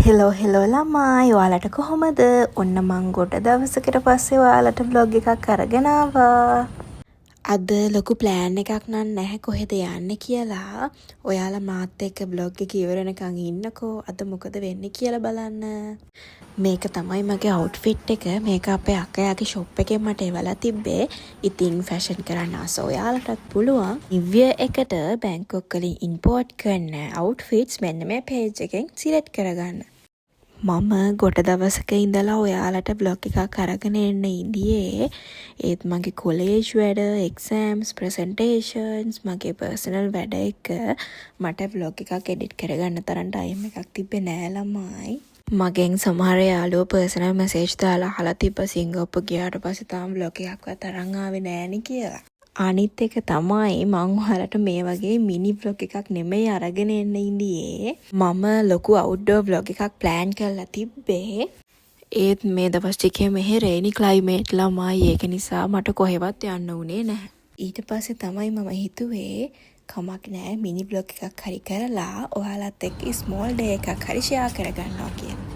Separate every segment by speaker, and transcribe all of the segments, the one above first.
Speaker 1: Hello ළමයි ඔයාලට කොහොමද? ඔන්න මං ගොඩ දවසකට පස්සේ ඔයාලට vlog එකක් අරගෙන ආවා. අද ලොකු ප්ලෑන් එකක් නම් නැහැ කොහෙද යන්නේ කියලා. ඔයාලා මාත් එක්ක vlog එක ඉවර වෙනකන් ඉන්නකෝ. අද මොකද වෙන්නේ කියලා බලන්න. මේක තමයි මගේ අවුට්ෆිට් එක. මේක අපේ අක්කයාගේ ෂොප් එකෙන් මට එවලා තිබ්බේ. ඉතින් ෆැෂන් කරන්න ආස ඔයාලටත් පුළුවන්. නිව්ය එකට බැංකොක් වලින් ඉම්පෝට් කරන අවුට්ෆිට්ස් මෙන්න මේ පේජ් එකෙන් සිලෙක්ට් කරගන්න. මම ගොඩ දවසක ඉඳලා ඔයාලට vlog එකක් අරගෙන එන්න ඉඳියේ. ඒත් මගේ කොලේජ් වැඩ, එක්සෑම්ස්, ප්‍රසන්ටේෂන්ස්, මගේ පර්සනල් වැඩ එක මට vlog එකක් එඩිට් කරගන්න තරම් ටයිම් එකක් තිබ්බේ නෑ ළමයි. මගෙන් සමහර යාළුවෝ පර්සනල් මෙසේජ් දාලා අහලා තිබ්බා සිංගප්පූර් ගියාට පස්සේ තාම vlog එකක්වත් අරන් ආවේ නෑනේ කියලා. අනිත් එක තමයි මං ඔයාලට මේ වගේ මිනි vlog එකක් නෙමෙයි අරගෙන එන්න ඉඳියේ. මම ලොකු outdoor vlog එකක් plan කරලා තිබ්බේ. ඒත් මේ දවස් ටිකේ මෙහෙ රේනි climate ළමයි. ඒක නිසා මට කොහෙවත් යන්න උනේ නැහැ. ඊට පස්සේ තමයි මම හිතුවේ කමක් නෑ මිනි vlog එකක් හරි කරලා ඔයාලත් එක්ක small day එකක් හරි share කරගන්නවා කියලා.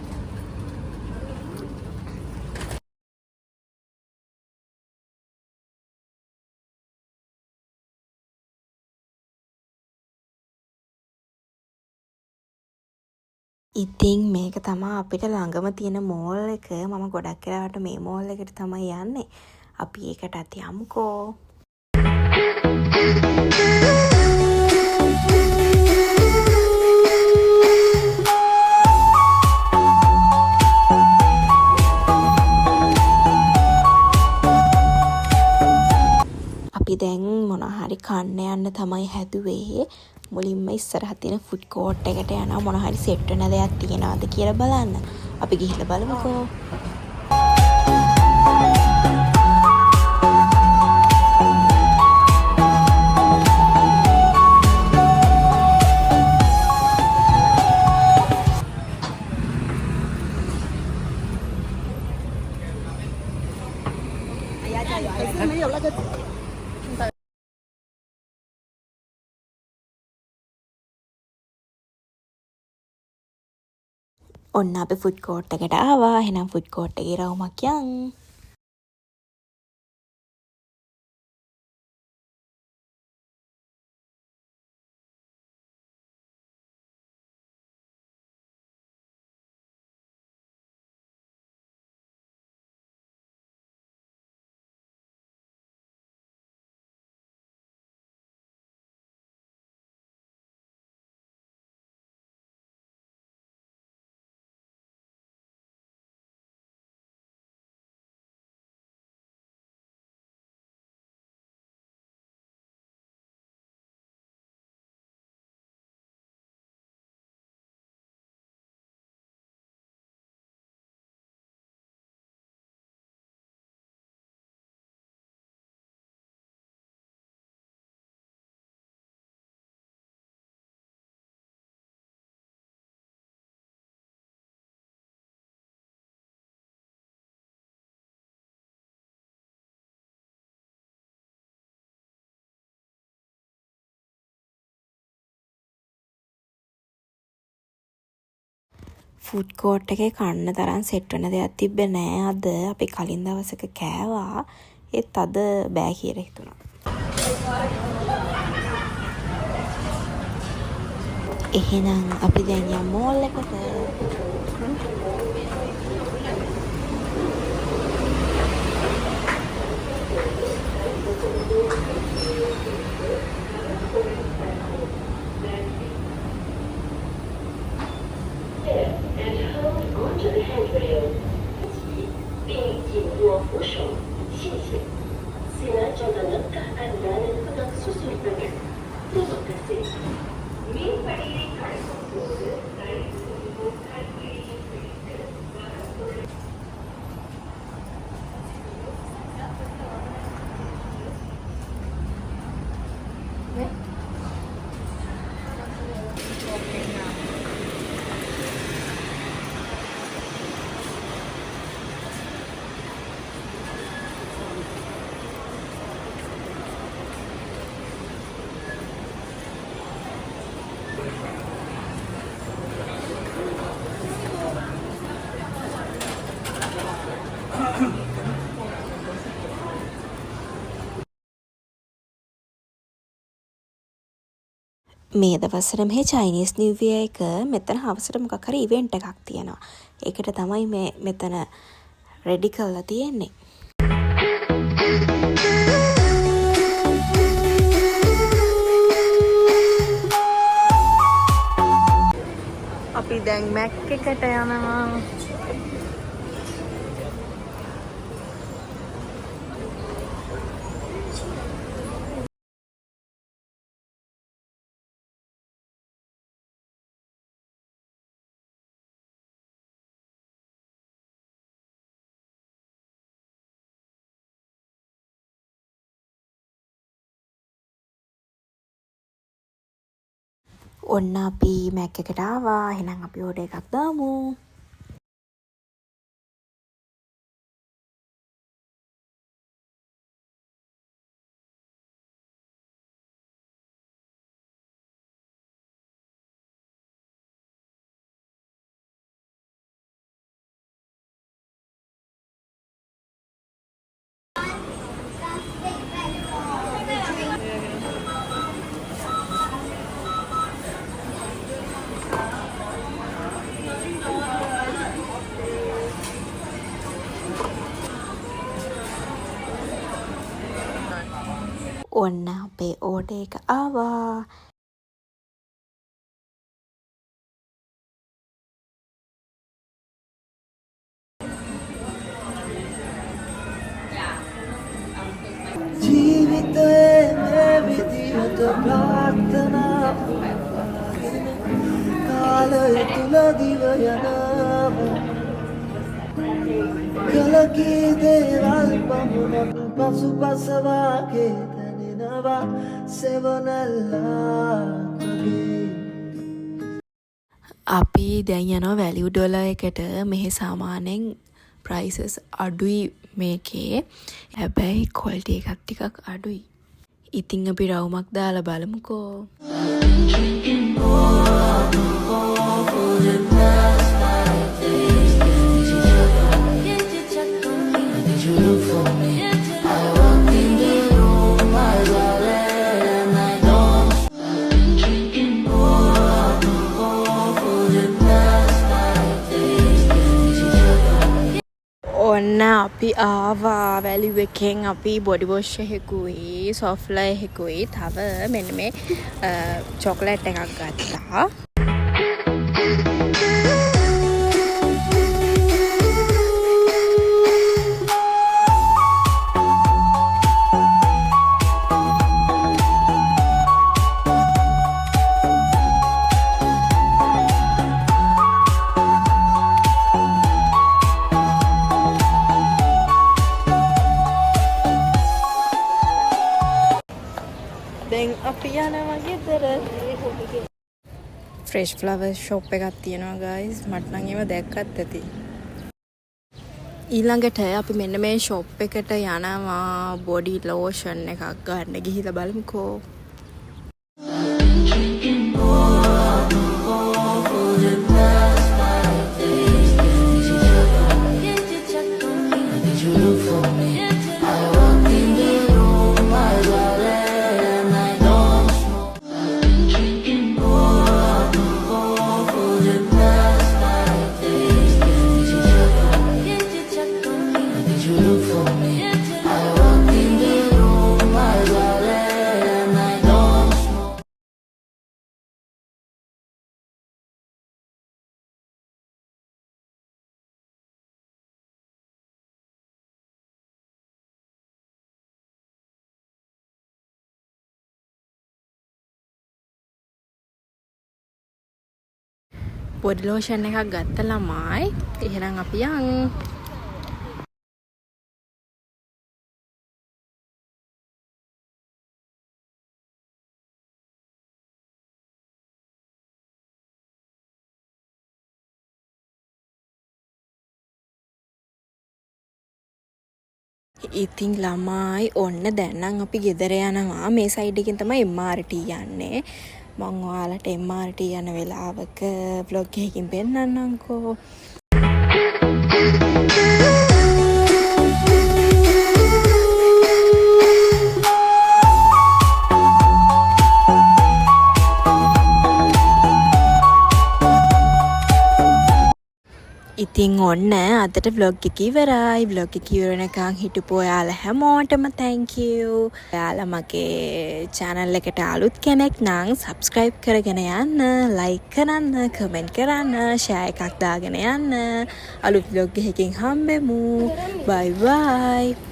Speaker 1: ඉතින් මේක තමයි අපිට ළඟම තියෙන මෝල් එක. මම ගොඩක් වෙලාවට මේ මෝල් එකට තමයි යන්නේ. අපි ඒකටත් යමුකෝ. අපි දැන් මොන හරි කන්න යන්න තමයි හැදුවේ. මුලින්ම ඉස්සරහ තියෙන ෆුඩ් කෝට් එකට යනවා මොන හරි සෙට් වෙන දෙයක් තියෙනවද කියලා බලන්න. අපි ගිහිල්ලා බලමුකෝ. ඔන්න අපි ෆුඩ් කෝට් එකට ආවා. එහෙනම් ෆුඩ් කෝට් එකේ රවුමක් යන්. ෆුඩ් කෝට් එකේ කන්න තරම් සෙට් වෙන දෙයක් තිබ්බේ නෑ අද. අපි කලින් දවසක කෑවා. ඒත් අද බෑ කියලා හිතුණා. එහෙනම් අපි දැන් යමු මෝල් එකට. මේ දවස්වල මෙහි චයිනීස් නිව් ඉයර් එක මෙතන හවසට මොකක් හරි ඉවෙන්ට් එකක් තියෙනවා. ඒකට තමයි මේ මෙතන රෙඩි කරලා තියෙන්නේ. අපි දැන් මැක් එකට යනවා. ඔන්න අපි මැක් එකට ආවා. එහෙනම් අපි ඕඩර් එකක් දාමු. ඔන්න අපේ ඕඩර් එක ආවා.
Speaker 2: ජීවිතයේ මේ විදිහට ප්‍රාර්ථනා කාලය තුල දිව යනවා කලකී දේවල් පමුණක් පසුපසවාගේ දැනෙනවා සෙවනල්ලාගේ.
Speaker 1: අපි දැන් යනවා වැලියු ඩොලර් එකට. මෙහි සාමාන්‍යයෙන් ප්‍රයිසස් අඩුයි මේකේ. හැබැයි ක්වොලිටි එකත් ටිකක් අඩුයි. ඉතින් අපි රවුමක් දාලා බලමුකෝ. ඔන්න අපි ආවා වැලියු එකෙන්. අපි බොඩි වොෂ් එකකුයි සොෆ්ට්ලර් එකකුයි තව මෙන්න මේ චොකලට් එකක් ගත්තා. දැන් අපි යනවා ගෙදර. ෆ්‍රෙෂ් ෆ්ලවර් ෂොප් එකක් තියෙනවා ගයිස්. මට නම් ඒව දැක්කත් ඇති. ඊළඟට අපි මෙන්න මේ ෂොප් එකට යනවා බොඩි ලෝෂන් එකක් ගන්න. ගිහිල්ලා බලමුකෝ. බොඩි ලෝෂන් එකක් ගත්ත ළමයි. එහෙනම් අපි යන්. ඉතින් ළමයි ඔන්න දැන් නම් අපි ගෙදර යනවා. මේ සයිඩ් එකෙන් තමයි MRT යන්නේ. මම ඔයාලට MRT යන වෙලාවක vlog එකකින් පෙන්නන්නම්කෝ. ඉතින් ඔන්න අදට vlog එක ඉවරයි. vlog එක ඉවර වෙනකන් හිටපු ඔයාලා හැමෝටම thank you. ඔයාලා මගේ channel එකට අලුත් කෙනෙක් නම් subscribe කරගෙන යන්න, like කරන්න, comment කරන්න, share එකක් දාගෙන යන්න. අලුත් vlog එකකින් හම්බෙමු. bye bye.